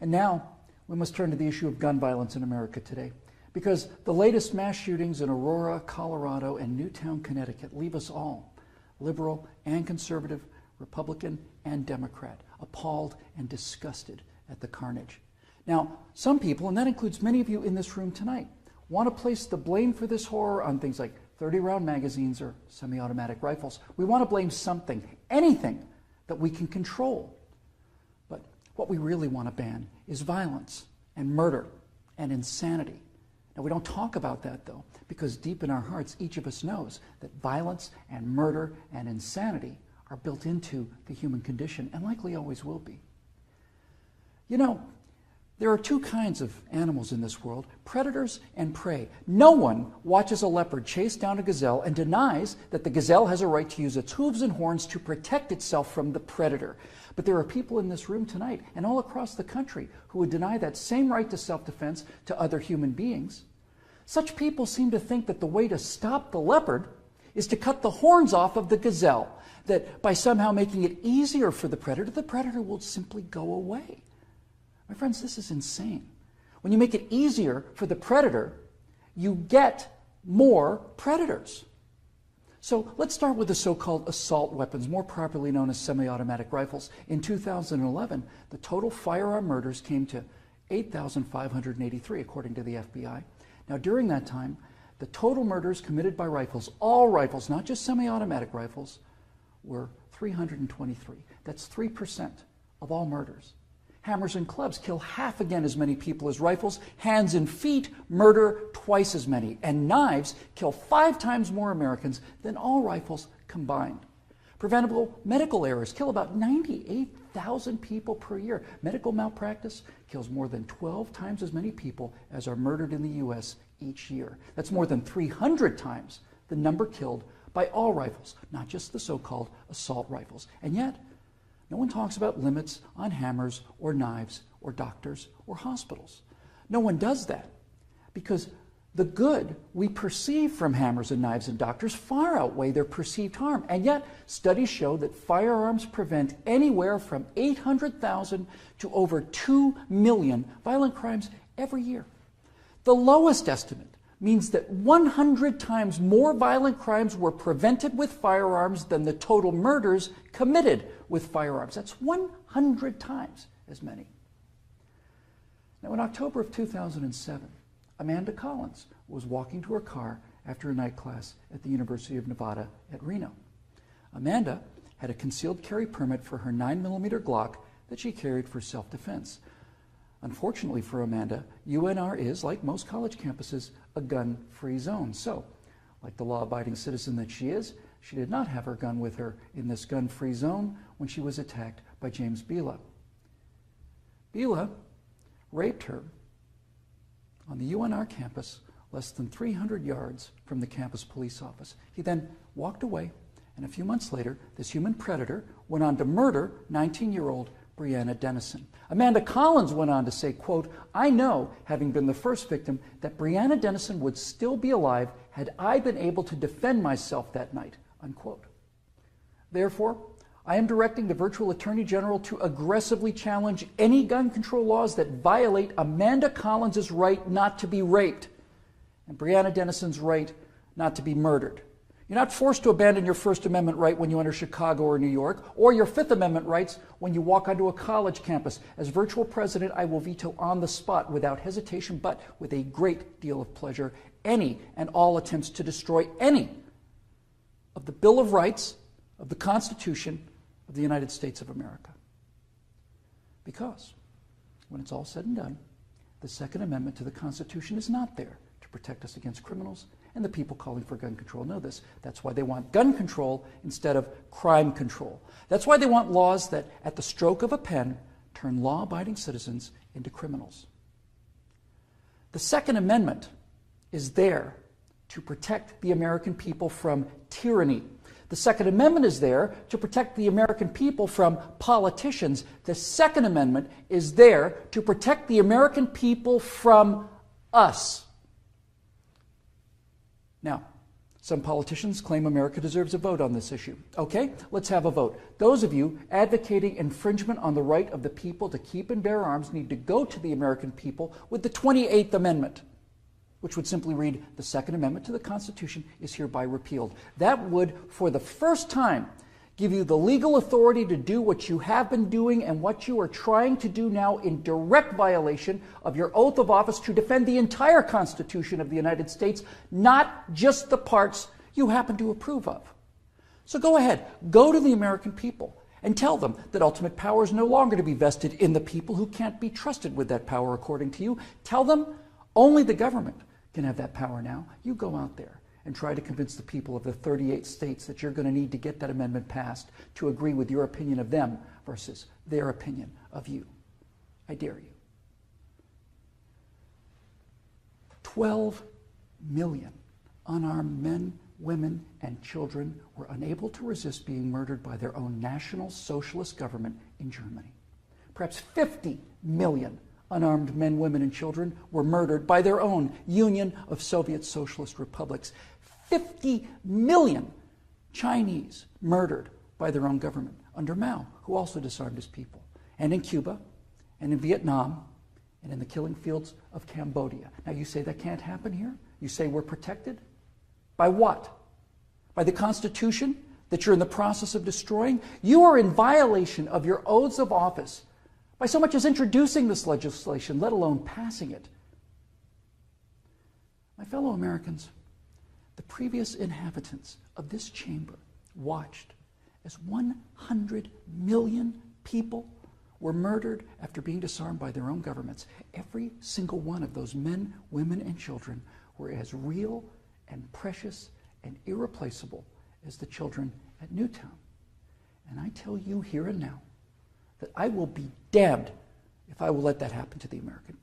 And now we must turn to the issue of gun violence in America today, because the latest mass shootings in Aurora, Colorado, and Newtown, Connecticut leave us all, liberal and conservative, Republican and Democrat, appalled and disgusted at the carnage. Now, some people, and that includes many of you in this room tonight, want to place the blame for this horror on things like 30-round magazines or semi-automatic rifles. We want to blame something, anything that we can control. But what we really want to ban is violence and murder and insanity. Now, we don't talk about that, though, because deep in our hearts, each of us knows that violence and murder and insanity are built into the human condition and likely always will be. You know, there are two kinds of animals in this world, predators and prey. No one watches a leopard chase down a gazelle and denies that the gazelle has a right to use its hooves and horns to protect itself from the predator. But there are people in this room tonight and all across the country who would deny that same right to self-defense to other human beings. Such people seem to think that the way to stop the leopard is to cut the horns off of the gazelle, that by somehow making it easier for the predator will simply go away. My friends, this is insane. When you make it easier for the predator, you get more predators. So let's start with the so-called assault weapons, more properly known as semi-automatic rifles. In 2011, the total firearm murders came to 8,583, according to the FBI. Now, during that time, the total murders committed by rifles, all rifles, not just semi-automatic rifles, were 323. That's 3% of all murders. Hammers and clubs kill half again as many people as rifles. Hands and feet murder twice as many. And knives kill 5 times more Americans than all rifles combined. Preventable medical errors kill about 98,000 people per year. Medical malpractice kills more than 12 times as many people as are murdered in the U.S. each year. That's more than 300 times the number killed by all rifles, not just the so-called assault rifles. And yet, no one talks about limits on hammers or knives or doctors or hospitals. No one does that because the good we perceive from hammers and knives and doctors far outweigh their perceived harm. And yet, studies show that firearms prevent anywhere from 800,000 to over 2 million violent crimes every year. The lowest estimate means that 100 times more violent crimes were prevented with firearms than the total murders committed with firearms. That's 100 times as many. Now, in October of 2007, Amanda Collins was walking to her car after a night class at the University of Nevada at Reno. Amanda had a concealed carry permit for her 9mm Glock that she carried for self-defense. Unfortunately for Amanda, UNR is, like most college campuses, a gun-free zone. So, like the law-abiding citizen that she is, she did not have her gun with her in this gun-free zone when she was attacked by James Bila. Bila raped her on the UNR campus less than 300 yards from the campus police office. He then walked away, and a few months later, this human predator went on to murder 19-year-old Breonna Dennison. Amanda Collins went on to say, quote, "I know, having been the first victim, that Breonna Dennison would still be alive had I been able to defend myself that night," unquote. Therefore, I am directing the virtual Attorney General to aggressively challenge any gun control laws that violate Amanda Collins' right not to be raped and Breonna Dennison's right not to be murdered. You're not forced to abandon your First Amendment right when you enter Chicago or New York, or your Fifth Amendment rights when you walk onto a college campus. As virtual president, I will veto on the spot without hesitation, but with a great deal of pleasure, any and all attempts to destroy any of the Bill of Rights, of the Constitution of the United States of America. Because when it's all said and done, the Second Amendment to the Constitution is not there to protect us against criminals, and the people calling for gun control know this. That's why they want gun control instead of crime control. That's why they want laws that, at the stroke of a pen, turn law-abiding citizens into criminals. The Second Amendment is there to protect the American people from tyranny. The Second Amendment is there to protect the American people from politicians. The Second Amendment is there to protect the American people from us. Now, Some politicians claim America deserves a vote on this issue. Okay, let's have a vote. Those of you advocating infringement on the right of the people to keep and bear arms need to go to the American people with the 28th Amendment, which would simply read, the Second Amendment to the Constitution is hereby repealed. That would, for the first time, give you the legal authority to do what you have been doing and what you are trying to do now in direct violation of your oath of office to defend the entire Constitution of the United States, not just the parts you happen to approve of. So go ahead, go to the American people and tell them that ultimate power is no longer to be vested in the people who can't be trusted with that power according to you. Tell them only the government can have that power now. You go out there and try to convince the people of the 38 states that you're going to need to get that amendment passed to agree with your opinion of them versus their opinion of you. I dare you. 12 million unarmed men, women, and children were unable to resist being murdered by their own National Socialist government in Germany. Perhaps 50 million unarmed men, women, and children were murdered by their own Union of Soviet Socialist Republics. 50 million Chinese murdered by their own government under Mao, who also disarmed his people. And in Cuba, and in Vietnam, and in the killing fields of Cambodia. Now you say that can't happen here? You say we're protected? By what? By the Constitution that you're in the process of destroying? You are in violation of your oaths of office by so much as introducing this legislation, let alone passing it. My fellow Americans, the previous inhabitants of this chamber watched as 100 million people were murdered after being disarmed by their own governments. Every single one of those men, women, and children were as real and precious and irreplaceable as the children at Newtown. And I tell you here and now that I will be damned if I will let that happen to the American people.